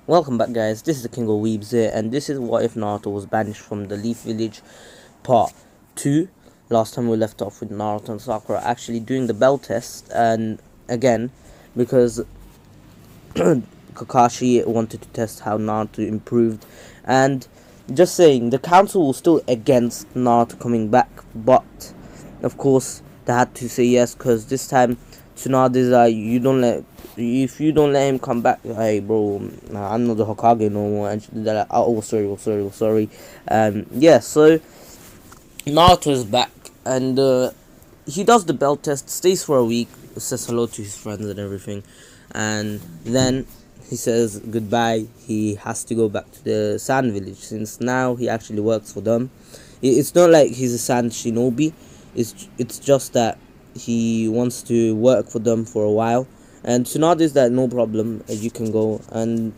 Welcome back, guys. This is the King of Weebs here, and this is what if Naruto was banished from the Leaf Village part 2. Last time we left off with Naruto and Sakura actually doing the bell test, and again, because Kakashi wanted to test how Naruto improved, and just saying, the council was still against Naruto coming back, but of course they had to say yes, because this time Tsunade's like, if you don't let him come back, hey bro, I'm not the Hokage no more. And they're like, oh sorry. Yeah, so Naruto is back, and he does the bell test, stays for a week, says hello to his friends and everything, and then he says goodbye. He has to go back to the Sand Village, since now he actually works for them. It's not like he's a Sand Shinobi. It's just that he wants to work for them for a while. And Tsunade is that no problem, you can go. And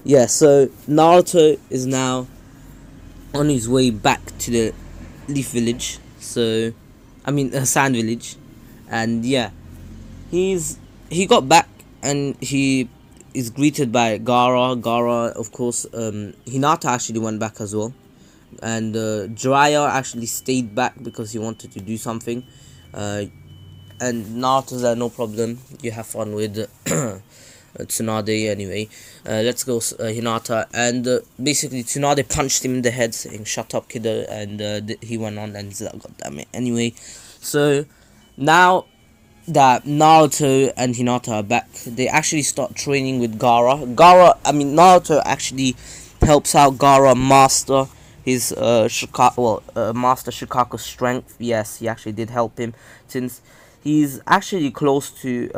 yeah, so Naruto is now on his way back to the Leaf Village. So I mean Sand Village. And yeah, he got back, and he is greeted by Gaara, of course. Hinata actually went back as well, and Jiraiya actually stayed back because he wanted to do something. And Naruto's like, no problem, you have fun with Tsunade anyway. Let's go, Hinata. And basically Tsunade punched him in the head, saying shut up kiddo, and he went on, and he's like, god damn it. Anyway, so now that Naruto and Hinata are back, they actually start training with Naruto actually helps out Gaara master his master Shikaku's strength. Yes, he actually did help him, since he's actually close to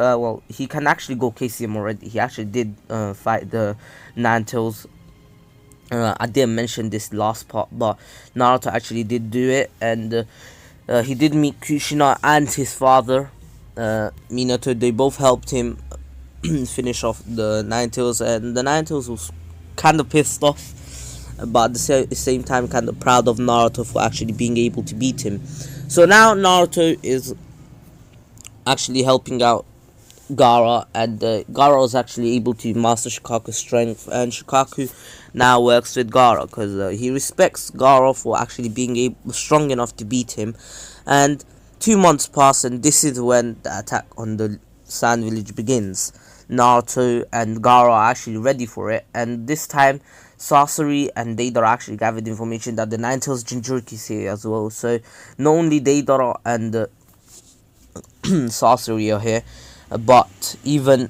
he can actually go KCM already. He actually did fight the Ninetales. I didn't mention this last part, but Naruto actually did do it, and he did meet Kushina and his father, Minato. They both helped him finish off the Ninetales, and the Ninetales was kind of pissed off, but at the same time kind of proud of Naruto for actually being able to beat him. So now Naruto is actually helping out Gaara, and Gaara was actually able to master Shikaku's strength, and Shikaku now works with Gaara because he respects Gaara for actually being strong enough to beat him. And 2 months pass, and this is when the attack on the Sand Village begins. Naruto and Gaara are actually ready for it, and this time Sasori and Deidara actually gathered information that the Ninetales Jinchuriki is here as well. So not only Deidara and Sasori are here, but even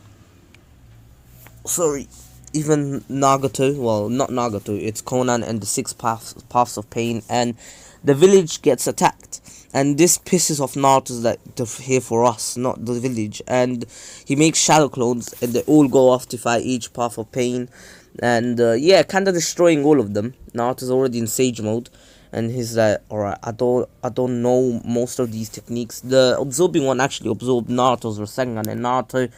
Nagato, well, not Nagato, it's Conan and the 6 paths of pain, and the village gets attacked. And this pisses off Naruto's like, they're here for us, not the village. And he makes shadow clones, and they all go off to fight each path of pain. And yeah, kind of destroying all of them. Naruto's already in Sage mode, and he's like, alright, I don't know most of these techniques. The absorbing one actually absorbed Naruto's Rasengan, and Naruto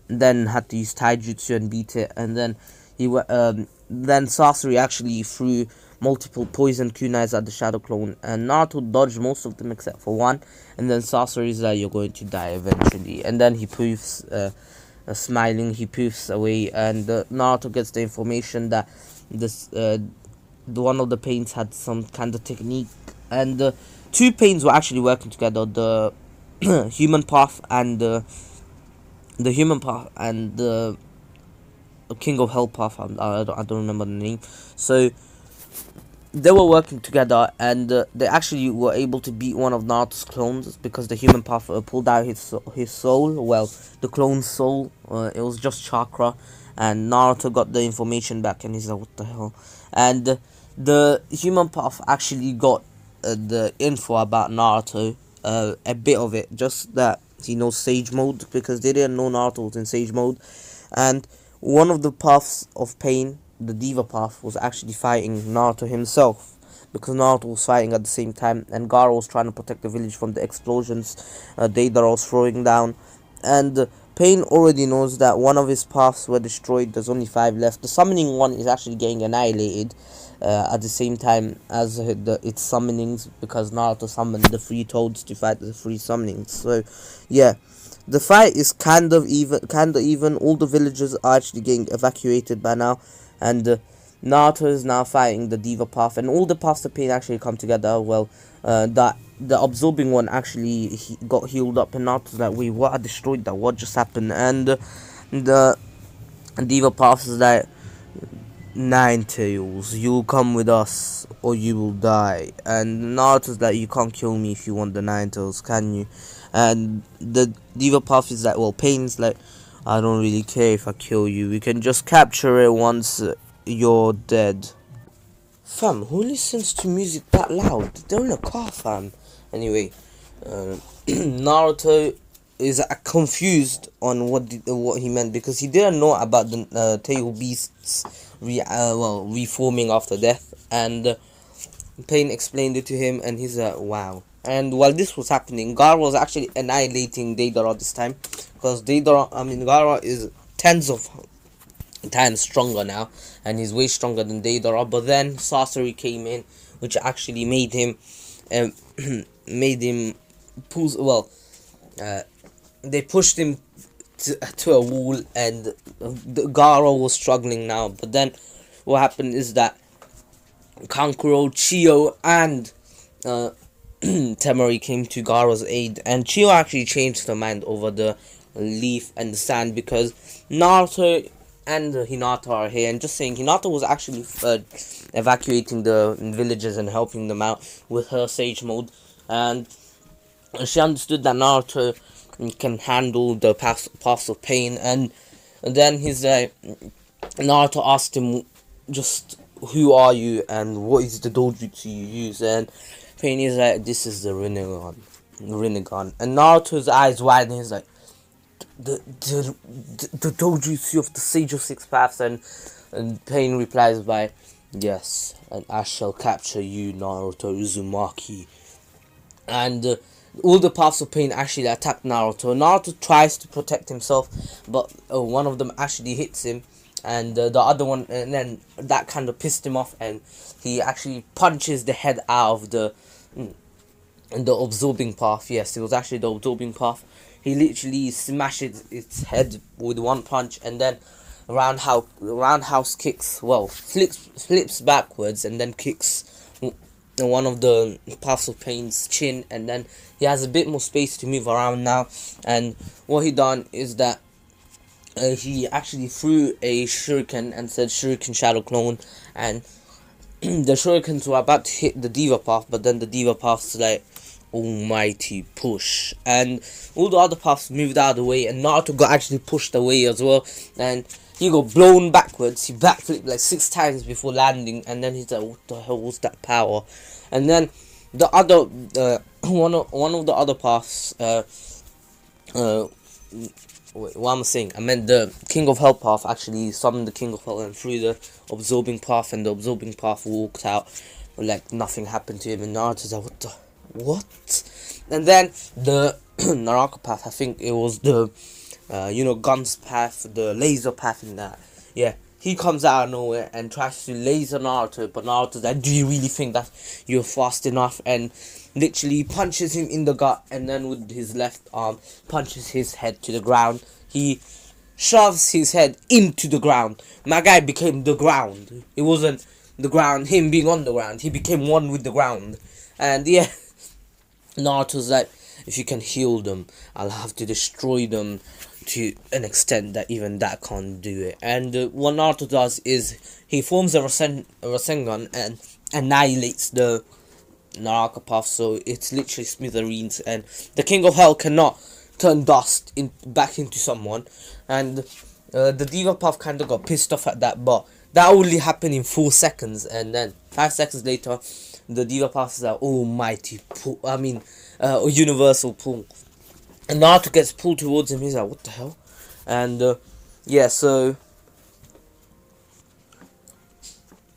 then had to use Taijutsu and beat it. And then then Sasori actually threw multiple poison kunais at the shadow clone, and Naruto dodged most of them except for one. And then Sasori's like, you're going to die eventually. And then he poofs, smiling, he poofs away, and Naruto gets the information that this one of the pains had some kind of technique, and the 2 pains were actually working together, the human path and the King of Hell path. I don't remember the name. So they were working together, and they actually were able to beat one of Naruto's clones, because the human path pulled out his soul. Well, the clone's soul. It was just chakra, and Naruto got the information back, and he's like, what the hell? And the human path actually got the info about Naruto, a bit of it, just that he knows Sage mode, because they didn't know Naruto was in Sage mode. And one of the paths of pain, the Diva path, was actually fighting Naruto himself, because Naruto was fighting at the same time, and Gaara was trying to protect the village from the explosions Deidara was throwing down. And Pain already knows that one of his paths were destroyed. There's only 5 left. The summoning one is actually getting annihilated at the same time as its summonings, because Naruto summoned the 3 toads to fight the 3 summonings. So yeah, the fight is kind of even. All the villagers are actually getting evacuated by now, and Naruto is now fighting the Diva Path, and all the paths of pain actually come together. Well, that the absorbing one actually got healed up, and Naruto's like, wait, what? I destroyed that. What just happened? And the Diva Path is like, Nine Tails, you'll come with us or you will die. And Naruto's like, you can't kill me if you want the Nine Tails, can you? And the Diva Path is like, well, Pain's like, I don't really care if I kill you. We can just capture it once you're dead. Fam, who listens to music that loud? They're in a car, fam. Anyway, Naruto is confused on what he meant, because he didn't know about the tail beasts reforming after death, and Pain explained it to him, and he's like, wow. And while this was happening, Gaara was actually annihilating Deidara this time, because Gaara is tens of times stronger now, and he's way stronger than Deidara. But then Sasori came in, which actually made him pull. Well, they pushed him to a wall, and Gaara was struggling now. But then what happened is that Kankuro, Chio, and Temari came to Gaara's aid, and Chio actually changed her mind over the leaf and the sand, because Naruto and Hinata are here. And just saying, Hinata was actually evacuating the villagers and helping them out with her sage mode, and she understood that Naruto can handle the paths of pain. And then Naruto asked him, just, who are you and what is the dojutsu you use? And Pain is like, this is the Rinnegan. And Naruto's eyes widen, he's like, the dojutsu of the Sage of Six Paths. And Pain replies by, yes, and I shall capture you, Naruto Uzumaki. And all the paths of pain actually attack Naruto. Naruto tries to protect himself, but one of them actually hits him, and the other one, and then that kind of pissed him off, and he actually punches the head out of the absorbing path. Yes, it was actually the absorbing path. He literally smashes its head with one punch, and then roundhouse kicks, well, flips backwards, and then kicks one of the paths of pain's chin, and then he has a bit more space to move around now. And what he done is that he actually threw a shuriken and said shuriken shadow clone, and the shurikens were about to hit the Diva Path, but then the Diva Path's like, almighty push, and all the other paths moved out of the way, and Naruto got actually pushed away as well, and he got blown backwards. He backflipped like 6 times before landing, and then he's like, what the hell was that power? And then the other one of the other paths, wait, what am I saying? I meant the King of Hell path actually summoned the King of Hell and threw the absorbing path, and the absorbing path walked out like nothing happened to him, and Naruto's like, what? And then the Naraka path, I think it was the Guns path, the laser path, and that, yeah, he comes out of nowhere and tries to laser Naruto, but Naruto's like, do you really think that you're fast enough? And literally punches him in the gut, and then with his left arm punches his head to the ground. He shoves his head into the ground. My guy became the ground. It wasn't the ground, him being on the ground. He became one with the ground. And yeah, Naruto's like, if you can heal them, I'll have to destroy them to an extent that even that can't do it. And what Naruto does is he forms a Rasengan and annihilates the Naraka path, so it's literally smithereens, and the King of Hell cannot turn dust back into someone. And the Diva path kind of got pissed off at that, but that only happened in 4 seconds, and then 5 seconds later, the Diva path is like, almighty pull, universal pull, and Naruto gets pulled towards him. He's like, what the hell? And yeah, so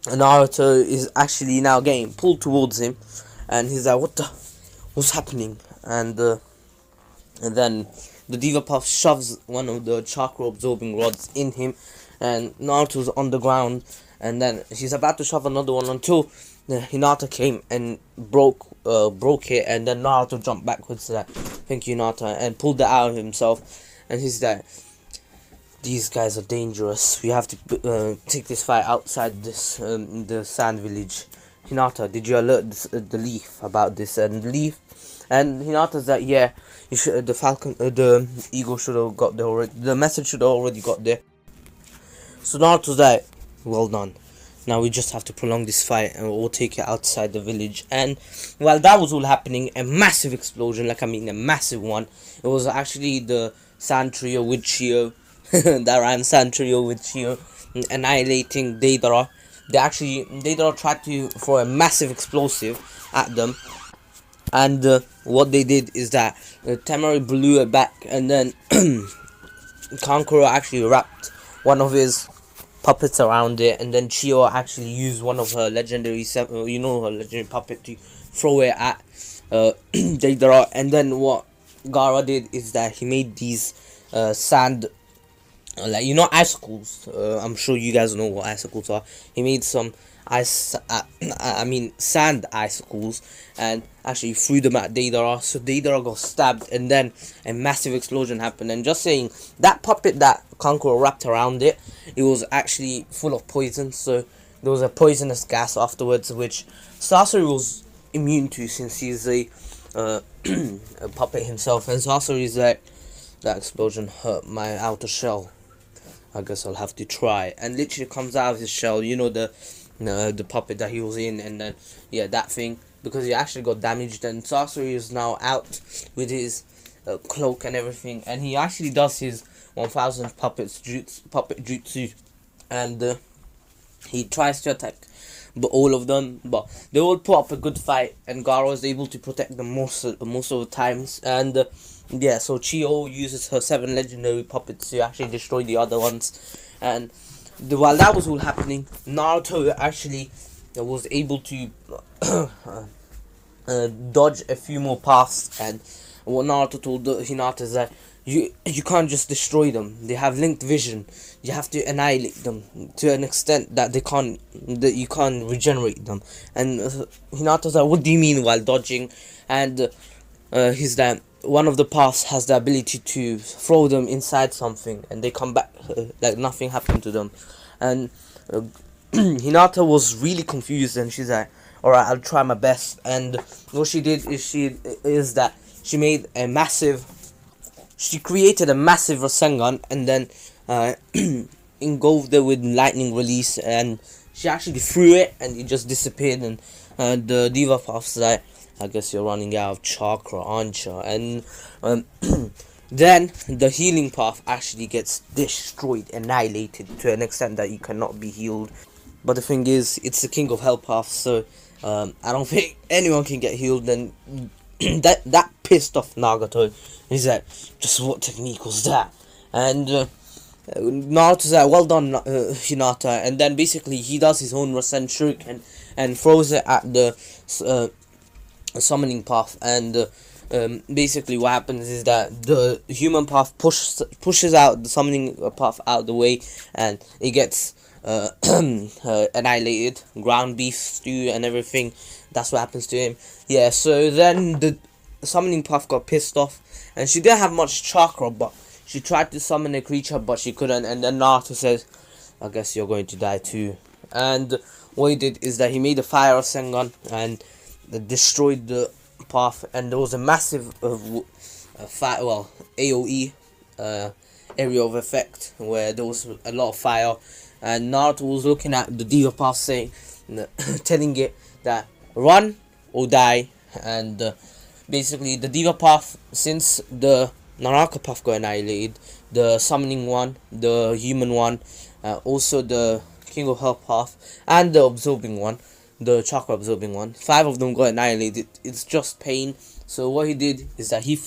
Naruto is actually now getting pulled towards him, and he's like, what's happening? And then the Diva Puff shoves one of the chakra absorbing rods in him, and Naruto's on the ground, and then she's about to shove another one until Hinata came and broke it, and then Naruto jumped backwards, like, thank you Hinata, and pulled it out of himself, and he's like, these guys are dangerous, we have to take this fight outside this the sand village. Hinata, did you alert the Leaf about this? And Leaf, and Hinata's that, yeah, you should, the Falcon, the Eagle should have got there already, the message should have already got there. So Naruto's like, well done, now we just have to prolong this fight and we'll take it outside the village. And while that was all happening, a massive explosion, like I mean a massive one, it was actually the Sand Trio with Chio, that ran Sand Trio with Chio, annihilating Deidara. Deidara tried to throw a massive explosive at them, and what they did is that Temari blew it back, and then Kankuro actually wrapped one of his puppets around it, and then Chio actually used one of her legendary her legendary puppet to throw it at Deidara. And then what Gaara did is that he made these sand, like, you know, icicles. I'm sure you guys know what icicles are. He made some sand icicles, and actually threw them at Deidara. So Deidara got stabbed, and then a massive explosion happened. And just saying, that puppet that Kankuro wrapped around it, it was actually full of poison. So there was a poisonous gas afterwards, which Sasori was immune to, since he's a puppet himself. And Sasori's like, that explosion hurt my outer shell, I guess I'll have to try. And literally comes out of his shell, you know, the puppet that he was in, and then yeah, that thing, because he actually got damaged. And Sasori is now out with his cloak and everything, and he actually does his 1000 puppet jutsu, and he tries to attack all of them, but they all put up a good fight, and Gaara was able to protect them most of the times. And yeah, so Chio uses her 7 legendary puppets to actually destroy the other ones. And while that was all happening, Naruto actually was able to dodge a few more paths. And what Naruto told Hinata is that you can't just destroy them. They have linked vision. You have to annihilate them to an extent that you can't regenerate them. And Hinata's like, what do you mean while dodging? And he's that one of the paths has the ability to throw them inside something, and they come back like nothing happened to them. And Hinata was really confused, and she's like, alright, I'll try my best. And what she did is she created a massive Rasengan, and then engulfed it with lightning release, and she actually threw it, and it just disappeared. And the Diva Puff's like, I guess you're running out of chakra, aren't you? And then the healing path actually gets destroyed, annihilated to an extent that you cannot be healed. But the thing is, it's the King of Hell path, so I don't think anyone can get healed. And that pissed off Nagato. He's like, just what technique was that? And Naruto's like, well done, Hinata. And then basically he does his own Rasen Shuriken and throws it at the summoning path. And basically what happens is that the human path pushes out the summoning path out of the way, and it gets annihilated, ground beef stew and everything. That's what happens to him. Yeah, so then the summoning path got pissed off, and she didn't have much chakra, but she tried to summon a creature, but she couldn't. And then Naruto says, I guess you're going to die too. And what he did is that he made a fire Rasengan and destroyed the path, and there was a massive AoE area of effect where there was a lot of fire. And Naruto was looking at the Diva Path, saying, telling it that run or die. And basically the Diva Path, since the Naraka Path got annihilated, the summoning one, the human one, also the King of Hell Path, and the absorbing one, the chakra absorbing one, 5 of them got annihilated. It's just pain. So what he did is that he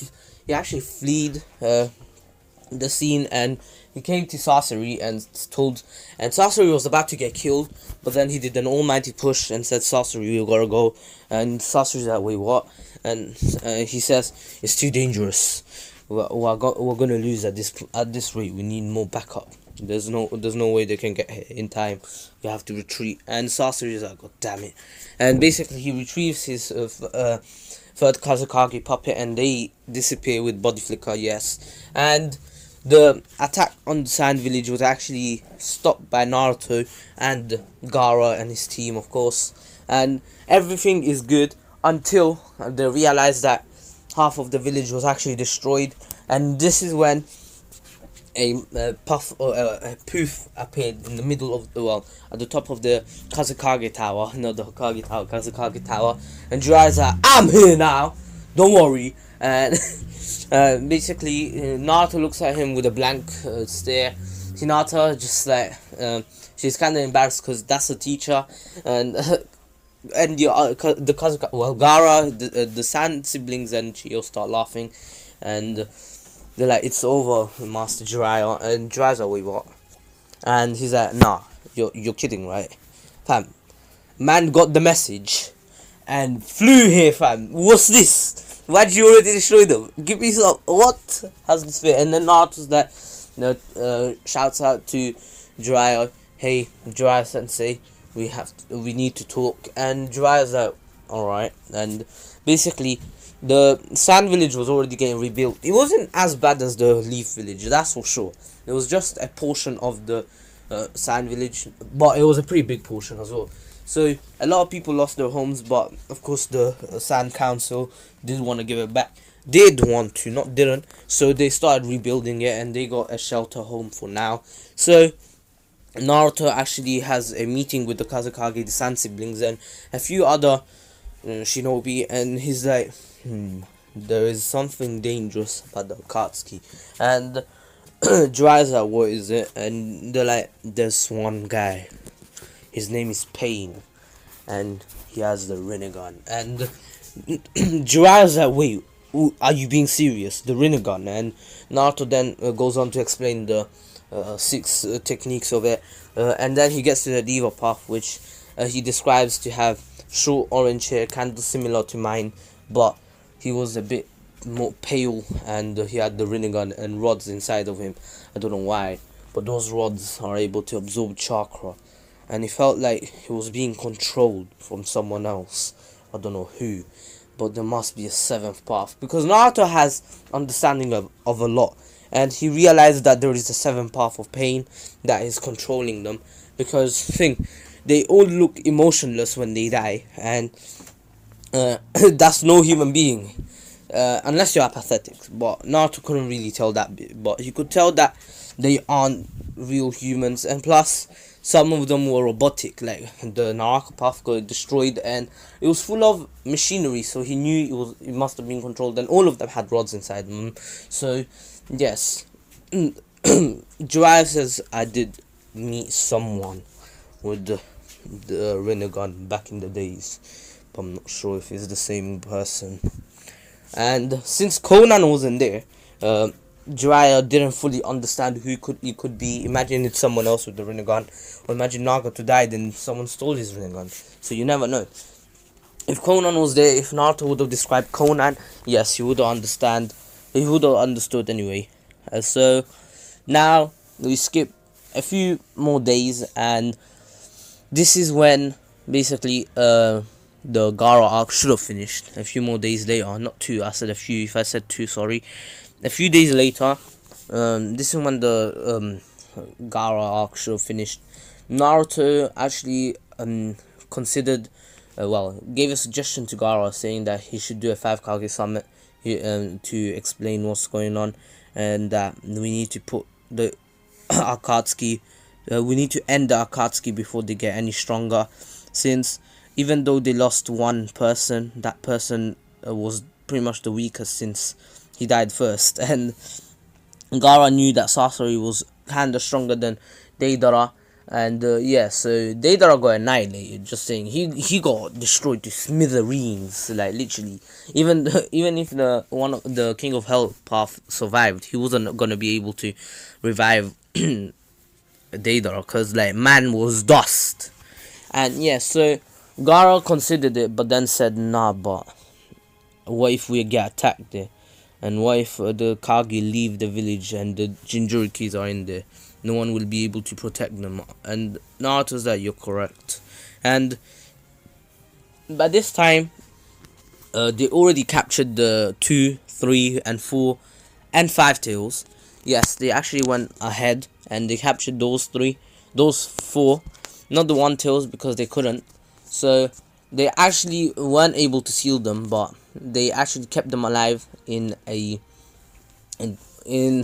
actually fled the scene, and he came to Sasori and Sasori was about to get killed, but then he did an almighty push and said, Sasori, you gotta go. And Sasori's like, wait, what? And he says, it's too dangerous. we're gonna lose at this rate. We need more backup. There's no way they can get here in time. We have to retreat. And Sasori is like, God damn it. And basically he retrieves his third Kazakage puppet, and they disappear with body flicker. Yes, and the attack on the Sand Village was actually stopped by Naruto and Gaara and his team, of course. And everything is good until they realize that half of the village was actually destroyed. And this is when a puff or a poof appeared in the middle of the, well, at the top of the Kazakage Tower, not the Hokage Tower, Kazakage Tower. And Jiraiya's like, I'm here now, don't worry. And basically Naruto looks at him with a blank stare. Hinata just like she's kind of embarrassed because that's a teacher. And and the Kazakage, well, Gaara, the Sand siblings and Chio start laughing, and they're like, it's over, Master Jiraiya. And Jiraiya's like, wait, what? And he's like, nah, you're kidding, right? Fam, man got the message and flew here, fam. What's this? Why'd you already destroy them? Give me some. What? How's this fit? And then Naruto's like, shouts out to Jiraiya, hey, Jiraiya Sensei, we need to talk. And Jiraiya's like, alright. And basically the Sand Village was already getting rebuilt. It wasn't as bad as the Leaf Village, that's for sure. It was just a portion of the Sand Village, but it was a pretty big portion as well. So a lot of people lost their homes, but of course the Sand Council didn't want to give it back. Did want to, not didn't. So they started rebuilding it, and they got a shelter home for now. So Naruto actually has a meeting with the Kazakage, the Sand siblings, and a few other shinobi, and he's like, there is something dangerous about the Akatsuki. And Jiraiya's like, what is it? And they're like, there's one guy, his name is Pain, and he has the Rinnegan. And Jiraiya's like, wait, are you being serious? The Rinnegan? And Naruto then goes on to explain the 6 techniques of it, and then he gets to the Diva Path, which he describes to have short orange hair, kind of similar to mine, but he was a bit more pale, and he had the Rinnegan and rods inside of him. I don't know why, but those rods are able to absorb chakra, and he felt like he was being controlled from someone else. I don't know who, but there must be a 7th path, because Naruto has understanding of a lot, and he realized that there is a 7th path of pain that is controlling them. Because they all look emotionless when they die, and that's no human being, unless you're apathetic. But Naruto couldn't really tell that bit, but he could tell that they aren't real humans. And plus, some of them were robotic, like the Naraka path got destroyed, and it was full of machinery, so he knew it must have been controlled, and all of them had rods inside them. So yes, Jiraiya says, I did meet someone with the Rinnegan back in the days, but I'm not sure if it's the same person. And since Conan wasn't there, Jiraiya didn't fully understand who he could be. Imagine it's someone else with the Rinnegan, or imagine Nagato died and someone stole his Rinnegan. So you never know. If Conan was there, if Naruto would have described Conan, yes, he would have understood. He would have understood anyway. So now we skip a few more days, and this is when basically the Gaara arc should have finished. A few more days later, not 2. I said a few. If I said 2, sorry. A few days later, this is when the Gaara arc should have finished. Naruto actually considered, gave a suggestion to Gaara, saying that he should do a 5 Kage summit to explain what's going on, and that we need to put the Akatsuki, we need to end the Akatsuki before they get any stronger, since even though they lost one person, that person was pretty much the weakest since he died first. And Gaara knew that Sasori was kinda stronger than Deidara, and so Deidara got annihilated. Just saying, he got destroyed to smithereens, like literally. Even if the King of Hell path survived, he wasn't gonna be able to revive Deidara, because like man was dust. And so Gaara considered it, but then said, nah, but what if we get attacked there? And what if the Kage leave the village and the Jinchurikis are in there? No one will be able to protect them. And Naruto's that you're correct. And by this time, they already captured the 2, 3, and 4, and 5 tails. Yes, they actually went ahead and they captured those 4, not the 1 tails because they couldn't. So they actually weren't able to seal them, but they actually kept them alive in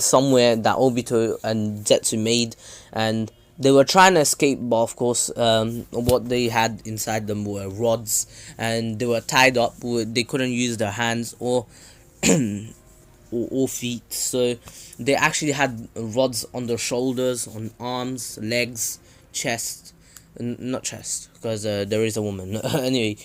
somewhere that Obito and Zetsu made, and they were trying to escape, but of course, what they had inside them were rods, and they were tied up. They couldn't use their hands or or feet, so they actually had rods on their shoulders, on arms, legs, chest, not chest, because there is a woman. Anyway,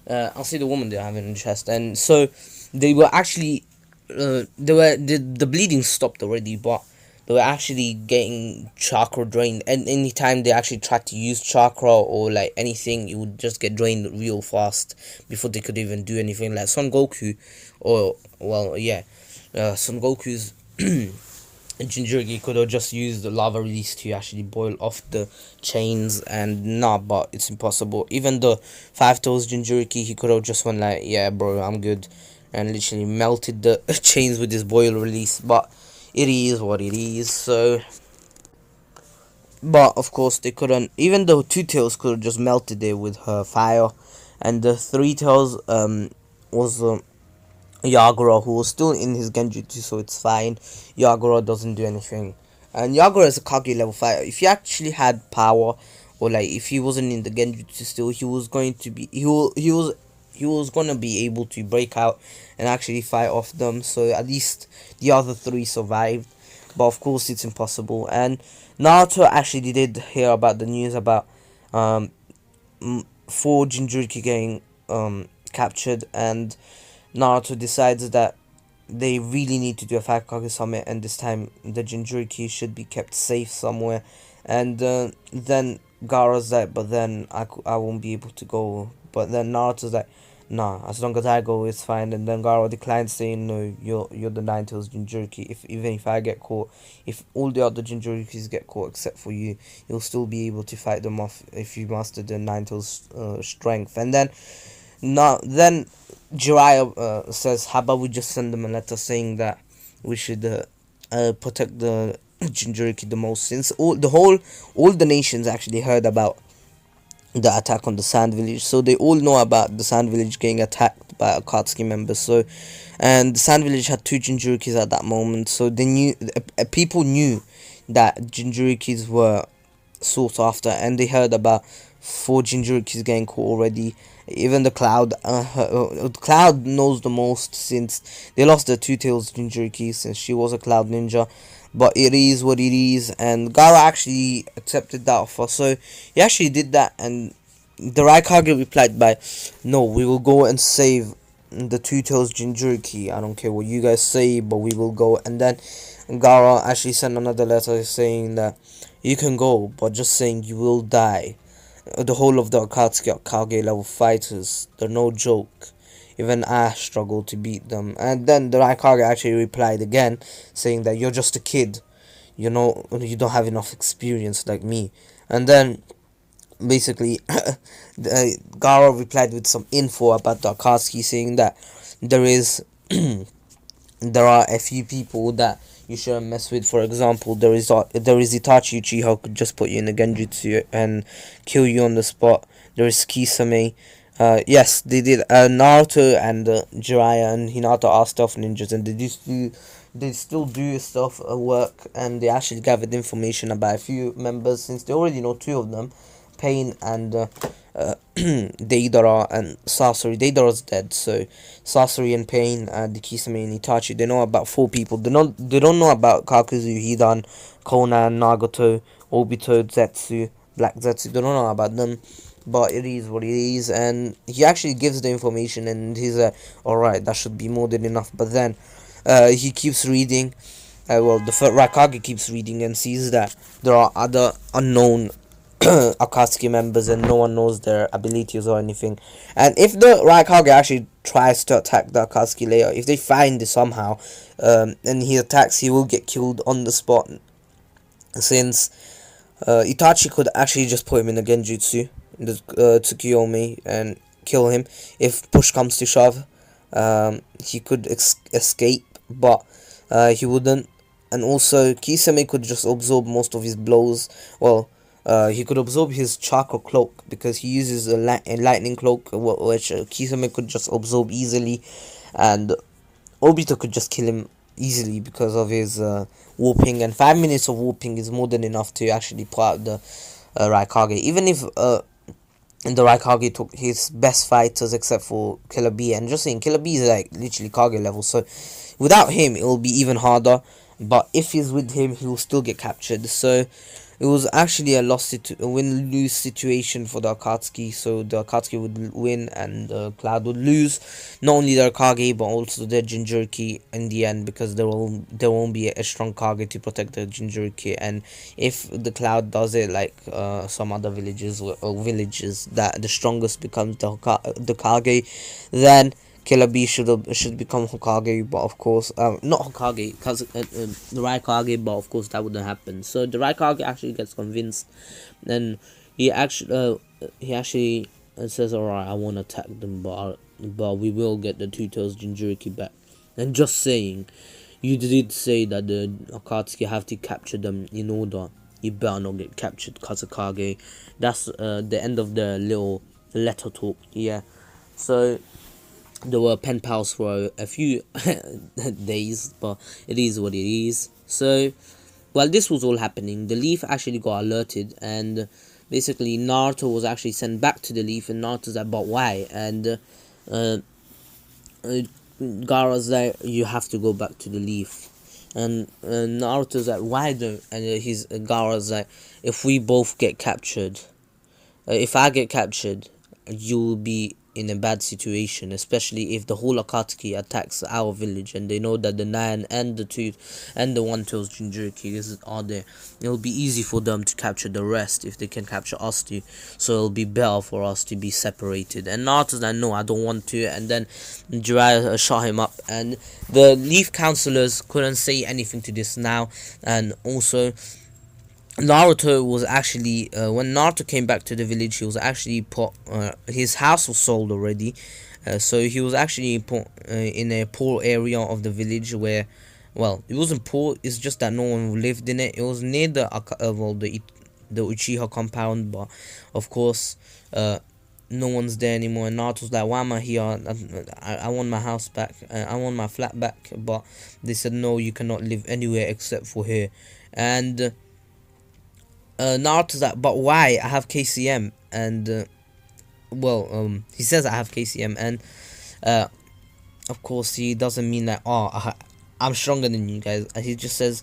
I'll say the woman they have in the chest, and so they were actually the bleeding stopped already, but they were actually getting chakra drained, and anytime they actually tried to use chakra or like anything, it would just get drained real fast before they could even do anything. Like Son Goku, or well, yeah, Son Goku's Jinchuriki could have just used the lava release to actually boil off the chains, and nah, but it's impossible. Even the 5 toes Jinchuriki, he could have just went like, yeah bro, I'm good, and literally melted the chains with his boil release, but it is what it is. So, but of course they couldn't. Even though 2 tails could have just melted there with her fire, and the 3 tails was Yagura, who was still in his Genjutsu, so it's fine. Yagura doesn't do anything, and Yagura is a Kage level fighter. If he actually had power, or like if he wasn't in the Genjutsu still, he was going to be he was gonna be able to break out and actually fight off them. So at least the other 3 survived, but of course it's impossible. And Naruto actually did hear about the news about 4 Jinchuriki getting captured, and Naruto decides that they really need to do a 5 Kage Summit, and this time the Jinchuriki should be kept safe somewhere. And then Gaara's like, but then I won't be able to go. But then Naruto's like, nah, as long as I go, it's fine. And then Gaara declines, saying, no, you're the Nine Tails Jinchuriki. Even if I get caught, if all the other Jinchurikis get caught except for you, you'll still be able to fight them off if you master the Nine Tails strength. And then Jiraiya says, how about we just send them a letter saying that we should protect the Jinchuriki the most, since all the nations actually heard about the attack on the Sand Village, so they all know about the Sand Village getting attacked by Akatsuki members. So, and the Sand Village had 2 Jinchurikis at that moment, so they knew people knew that Jinchurikis were sought after, and they heard about 4 Jinchurikis getting caught already. Even the Cloud knows the most, since they lost the 2 tails Jinchuriki, since she was a Cloud ninja. But it is what it is, and Gaara actually accepted that offer, so he actually did that. And the Raikage replied by, no, we will go and save the 2 tails Jinchuriki. I don't care what you guys say, but we will go. And then Gaara actually sent another letter saying that you can go, but just saying you will die. The whole of the Akatsuki Kage level fighters, they're no joke. Even I struggled to beat them. And then the Raikage actually replied again, saying that you're just a kid. You know, you don't have enough experience like me. And then, basically, Gaara replied with some info about the Akatsuki, saying that there are a few people that you shouldn't mess with. For example, there is Itachi Uchiha, who could just put you in the Genjutsu and kill you on the spot. There is Kisame. Yes, they did. Naruto and Jiraiya and Hinata are stealth ninjas, and they still do stealth work, and they actually gathered information about a few members, since they already know 2 of them, Pain and Deidara and Sasori. Deidara's dead, so Sasori and Pain, the Kisame and Itachi, they know about 4 people. They don't know about Kakuzu, Hidan, Konan, Nagato, Obito, Zetsu, Black Zetsu. They don't know about them. But it is what it is, and he actually gives the information, and he's alright, that should be more than enough. But then he keeps reading, the Raikage keeps reading and sees that there are other unknown Akatsuki members, and no one knows their abilities or anything. And if the Raikage actually tries to attack the Akatsuki later, if they find it somehow, and he attacks, he will get killed on the spot, since Itachi could actually just put him in a Genjutsu, in the Tsukiyomi, and kill him if push comes to shove. He could escape, but he wouldn't. And also, Kisame could just absorb most of his blows. Well, he could absorb his chakra cloak, because he uses a lightning cloak, which Kisame could just absorb easily, and Obito could just kill him easily because of his warping, and 5 minutes of warping is more than enough to actually put out the Raikage. Even if the Raikage took his best fighters except for Killer B, and just saying, Killer B is like literally Kage level, so without him it will be even harder, but if he's with him he will still get captured. So it was actually a win-lose situation for the Akatsuki. So the Akatsuki would win and Cloud would lose, not only their Kage but also their Jinchuriki in the end, because there won't be a strong Kage to protect the Jinchuriki. And if the Cloud does it like some other villages or villages, that the strongest becomes the Kage, then Killer B should become Hokage, but of course, not Hokage, because the Raikage, but of course that wouldn't happen. So the Raikage actually gets convinced, and he actually says, "Alright, I won't attack them, but we will get the Two Tails Jinchuriki back." And just saying, you did say that the Akatsuki have to capture them in order. You better not get captured, Kazekage. That's the end of the little letter talk. Yeah, so there were pen pals for a few days, but it is what it is. So while this was all happening, the Leaf actually got alerted, and basically Naruto was actually sent back to the Leaf, and Naruto's like, but why? And Gaara's like, you have to go back to the Leaf. And Naruto's like, why don't? And Gaara's like, if we both get captured, if I get captured, you'll be in a bad situation, especially if the whole Akatsuki attacks our village and they know that the 9 and the 2 and the 1 Tails Jinchuriki are there. It'll be easy for them to capture the rest if they can capture us too, so it'll be better for us to be separated. And Naruto's like, no, I don't want to. And then Jiraiya shot him up, and the Leaf counselors couldn't say anything to this now. And also Naruto was actually, when Naruto came back to the village, he was actually put, his house was sold already, so he was actually put in a poor area of the village where, well, it wasn't poor, it's just that no one lived in it. It was near the Uchiha compound, but of course, no one's there anymore. And Naruto's like, why am I here? I want my house back, I want my flat back, but they said, no, you cannot live anywhere except for here. And Naruto's like, but why? I have KCM. And he says I have KCM, and of course he doesn't mean that, oh, I'm stronger than you guys. He just says,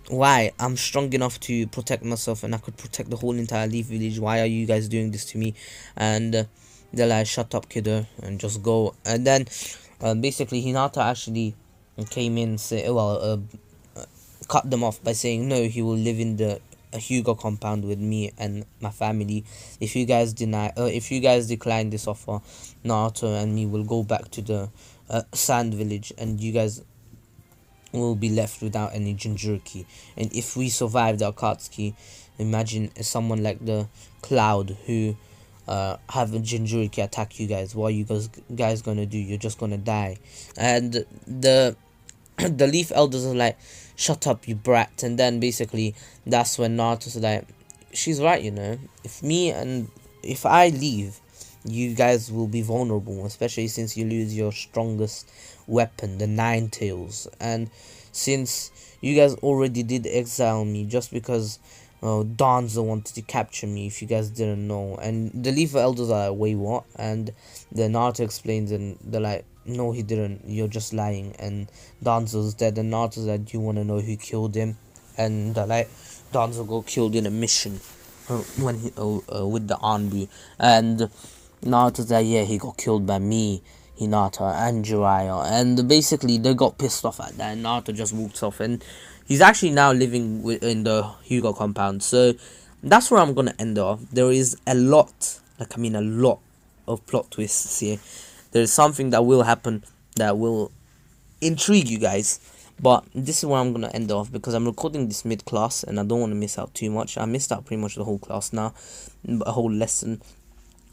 why? I'm strong enough to protect myself, and I could protect the whole entire Leaf village. Why are you guys doing this to me? And they're like, shut up, kiddo, and just go. And then basically Hinata actually came in, cut them off by saying, no, he will live in the Hyuga compound with me and my family. If you guys decline this offer, Naruto and me will go back to the Sand Village, and you guys will be left without any Jinchuriki. And if we survive the Akatsuki, imagine someone like the Cloud who have a Jinchuriki attack you guys. What are you guys gonna do? You're just gonna die. And the Leaf elders are like, shut up, you brat. And then basically that's when Naruto's like, she's right, you know, if I leave, you guys will be vulnerable, especially since you lose your strongest weapon, the 9 Tails. And since you guys already did exile me just because Danzo wanted to capture me, if you guys didn't know. And the Leaf elders are like, wait, what? And then Naruto explains, and they're like, no, he didn't, you're just lying, and Danzo's dead. And Naruto's like, do you want to know who killed him? And they're like, Danzo got killed in a mission when he with the Anbu. And Naruto's like, yeah, he got killed by me, Hinata, and Jiraiya. And basically they got pissed off at that, and Naruto just walks off, and he's actually now living in the Hyuga compound. So that's where I'm gonna end off. There is a lot, like I mean a lot of plot twists here. There is something that will happen that will intrigue you guys. But this is where I'm gonna end off, because I'm recording this mid-class and I don't want to miss out too much. I missed out pretty much the whole class now, a whole lesson.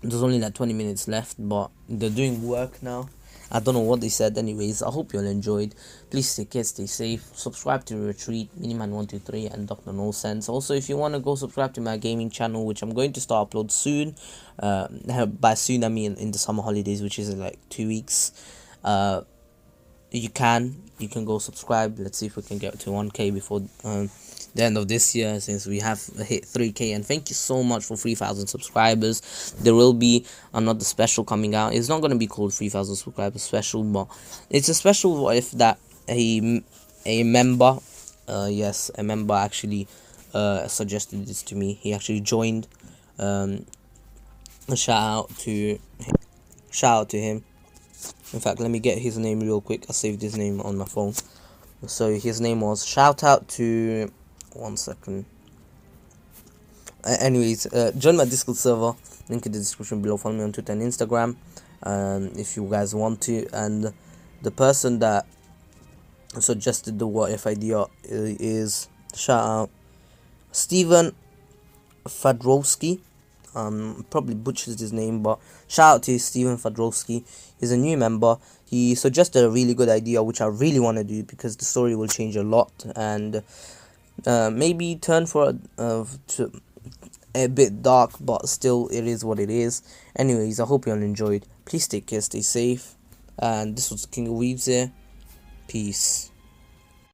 There's only like 20 minutes left, but they're doing work now. I don't know what they said. Anyways, I hope you all enjoyed. Please take care, stay safe. Subscribe to Retreat, Miniman123, and Dr. No Sense. Also, if you want to go subscribe to my gaming channel, which I'm going to start upload soon. By soon I mean in the summer holidays, which is in like 2 weeks. You can go subscribe. Let's see if we can get to 1k before the end of this year, since we have hit 3k. And thank you so much for 3,000 subscribers. There will be another special coming out. It's not going to be called 3,000 subscribers special, but it's a special if that a member yes, a member actually suggested this to me. He actually joined. Shout out to him. In fact, let me get his name real quick. I saved his name on my phone. So his name was, shout out to, 1 second. Anyways, join my Discord server. Link in the description below. Follow me on Twitter and Instagram, if you guys want to. And the person that suggested the what if idea is, shout out, Steven Fadrowski. Probably butchers his name, but shout out to Steven Fadrowski. He's a new member. He suggested a really good idea, which I really want to do, because the story will change a lot, and maybe turn for a bit dark, but still it is what it is. Anyways, I hope you all enjoyed. Please take care, stay safe, and this was King of Weebs here. Peace.